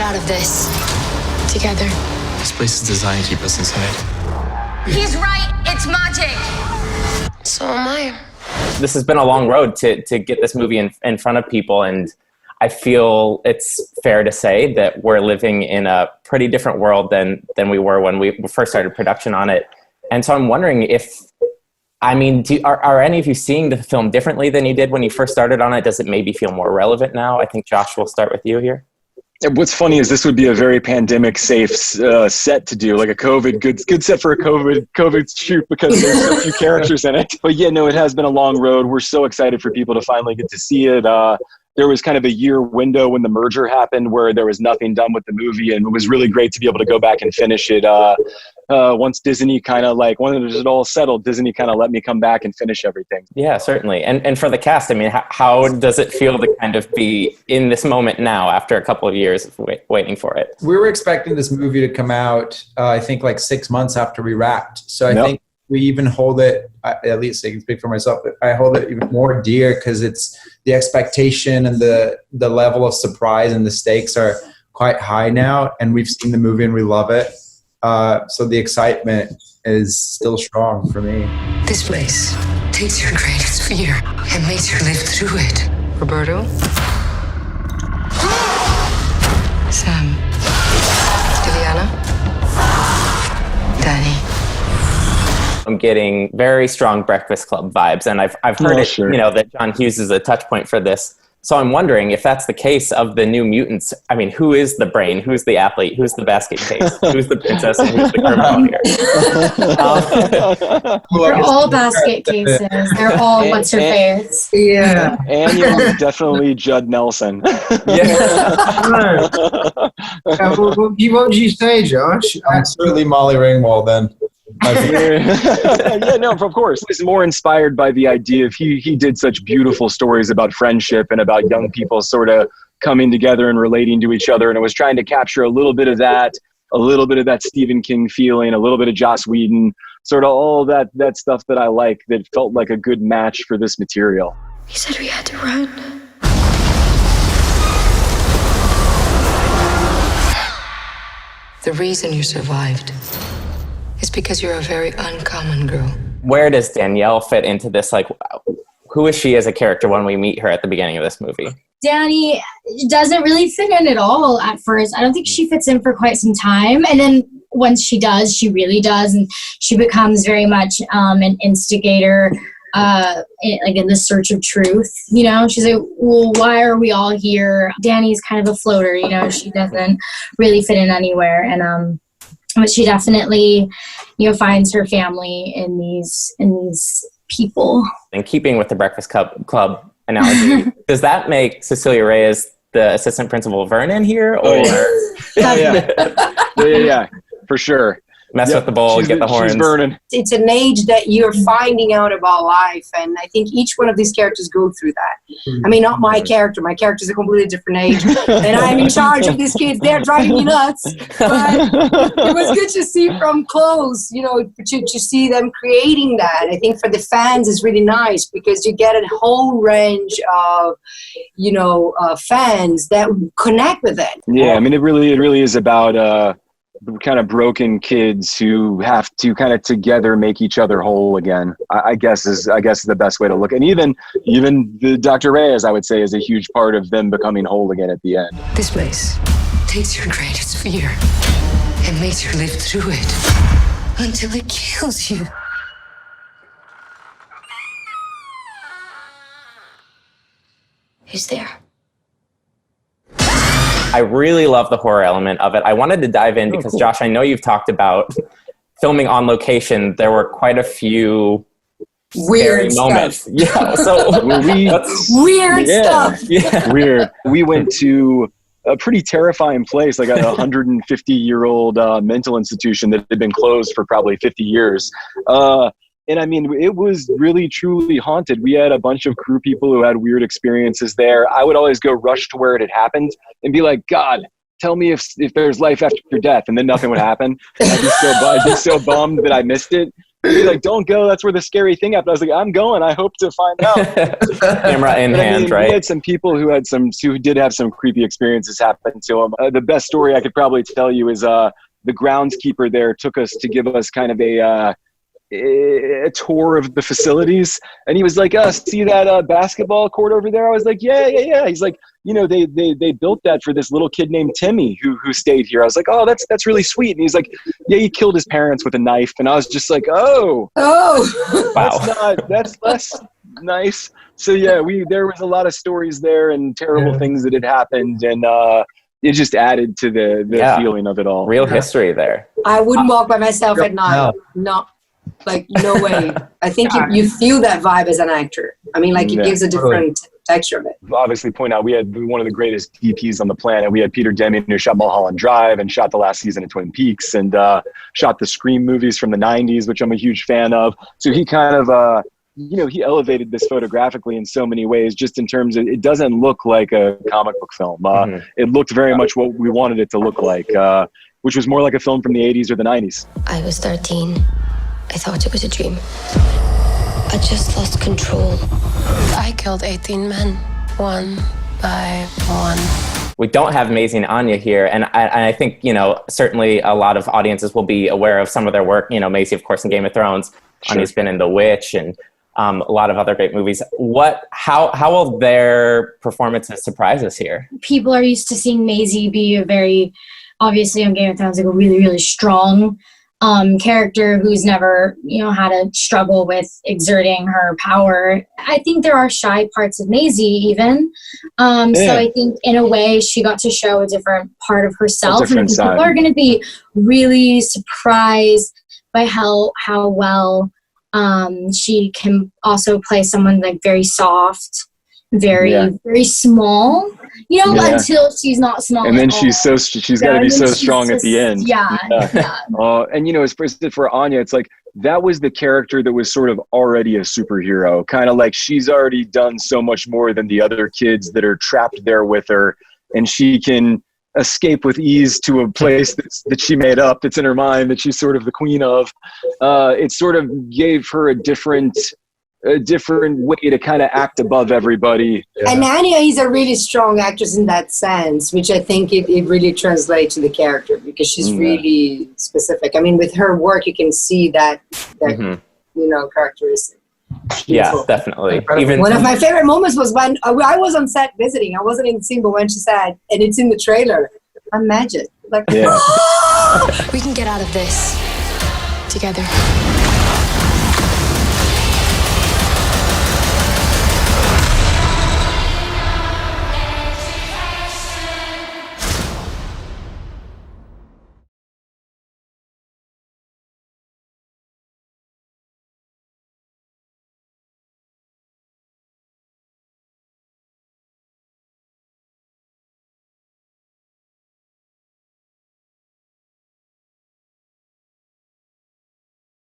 out of this together. This place is designed to keep us inside. He's right. It's magic. So am I. This has been a long road to get this movie in front of people, and I feel it's fair to say that we're living in a pretty different world than we were when we first started production on it. And so I'm wondering if, are any of you seeing the film differently than you did when you first started on it? Does it maybe feel more relevant now? I think Josh, we'll start with you here. What's funny is this would be a very pandemic safe set to do, like a good set for a COVID shoot, because there's so few characters in it. But yeah, no, it has been a long road. We're so excited for people to finally get to see it. There was kind of a year window when the merger happened where there was nothing done with the movie, and it was really great to be able to go back and finish it. Once Disney kind of once it all settled, Disney kind of let me come back and finish everything. Yeah, certainly. And for the cast, I mean, how does it feel to kind of be in this moment now after a couple of years of waiting for it? We were expecting this movie to come out, I think 6 months after we wrapped. So I think we even hold it, at least I can speak for myself, but I hold it even more dear because it's the expectation and the level of surprise and the stakes are quite high now. And we've seen the movie and we love it. So the excitement is still strong for me. This place takes your greatest fear and makes you live through it. Roberto? Sam? Juliana? Danny? I'm getting very strong Breakfast Club vibes, and I've heard sure. That John Hughes is a touch point for this. So I'm wondering if that's the case of the New Mutants. I mean, who is the brain? Who's the athlete? Who's the basket case? Who's the princess? And who's the criminal here? They're all basket cases. They're all what's her face. Yeah. And you're definitely Judd Nelson. Right. What would you say, Josh? I'm certainly Molly Ringwald then. Yeah, no, of course. He's more inspired by the idea of he did such beautiful stories about friendship and about young people sort of coming together and relating to each other, and it was trying to capture a little bit of that Stephen King feeling, a little bit of Joss Whedon, sort of all that stuff that I like, that felt like a good match for this material. He said we had to run. The reason you survived is because you're a very uncommon girl. Where does Danielle fit into this? Who is she as a character when we meet her at the beginning of this movie? Danny doesn't really fit in at all at first. I don't think she fits in for quite some time. And then once she does, she really does. And she becomes very much an instigator, in the search of truth. She's like, well, why are we all here? Danny's kind of a floater, she doesn't really fit in anywhere. And, but she definitely, finds her family in these people. In keeping with the Breakfast Club analogy, does that make Cecilia Reyes the assistant principal Vernon here? Or Yeah, for sure. Mess with the bowl, get the horns. She's burning. It's an age that you're finding out about life, and I think each one of these characters go through that. I mean, not my character. My character's a completely different age, and I'm in charge of these kids. They're driving me nuts. But it was good to see from close, to see them creating that. I think for the fans, it's really nice because you get a whole range of, fans that connect with it. Yeah, I mean, it really is about kind of broken kids who have to kind of together make each other whole again. I guess is the best way to look. And even the Dr. Reyes, I would say, is a huge part of them becoming whole again at the end. This place takes your greatest fear and makes you live through it until it kills you. Who's there? I really love the horror element of it. I wanted to dive in because, Josh, I know you've talked about filming on location. There were quite a few weird moments. Stuff. Yeah, so weird stuff. Yeah, weird. We went to a pretty terrifying place, like a 150-year-old mental institution that had been closed for probably 50 years. And I mean, it was really, truly haunted. We had a bunch of crew people who had weird experiences there. I would always go rush to where it had happened and be like, God, tell me if there's life after death, and then nothing would happen. I'd be so bummed that I missed it. He's like, don't go. That's where the scary thing happened. I was like, I'm going. I hope to find out. Camera in hand, right? We had some people who did have some creepy experiences happen to them. The best story I could probably tell you is the groundskeeper there took us to give us kind of a tour of the facilities, and he was like, see that basketball court over there? I was like, yeah. He's like, they built that for this little kid named Timmy who stayed here. I was like, oh, that's really sweet. And he's like, yeah, he killed his parents with a knife. And I was just like, oh wow, that's less nice. So yeah, there was a lot of stories there and terrible things that had happened, and it just added to the feeling of it all. Real history there. I wouldn't walk by myself at night. No. Like, no way. I think you feel that vibe as an actor. I mean, like, it gives a different texture of it. Obviously, point out, we had one of the greatest DPs on the planet. We had Peter Deming, who shot Mulholland Drive and shot the last season of Twin Peaks, and shot the Scream movies from the 90s, which I'm a huge fan of. So he kind of, he elevated this photographically in so many ways, just in terms of, it doesn't look like a comic book film. It looked very much what we wanted it to look like, which was more like a film from the 80s or the 90s. I was 13. I thought it was a dream. I just lost control. I killed 18 men, one by one. We don't have Maisie and Anya here, and I think, certainly a lot of audiences will be aware of some of their work. Maisie, of course, in Game of Thrones. Sure. Anya's been in The Witch, and a lot of other great movies. How will their performances surprise us here? People are used to seeing Maisie be obviously on Game of Thrones, like a really, really strong character who's never, had to struggle with exerting her power. I think there are shy parts of Maisie even. So I think in a way she got to show a different part of herself. And people are going to be really surprised by how well she can also play someone like very soft, very small. Until she's not small. And then she's got to be so strong at the end. Yeah. And as for Anya, it's like that was the character that was sort of already a superhero. Kind of like she's already done so much more than the other kids that are trapped there with her, and she can escape with ease to a place that she made up, that's in her mind, that she's sort of the queen of. It sort of gave her a different way to kind of act above everybody. And Anya is a really strong actress in that sense, which I think it really translates to the character, because she's really specific. I mean, with her work, you can see that characteristic. Yeah, definitely. Even one of my favorite moments was when I was on set visiting. I wasn't in the scene, but when she said, and it's in the trailer, I'm magic. Like, we can get out of this together.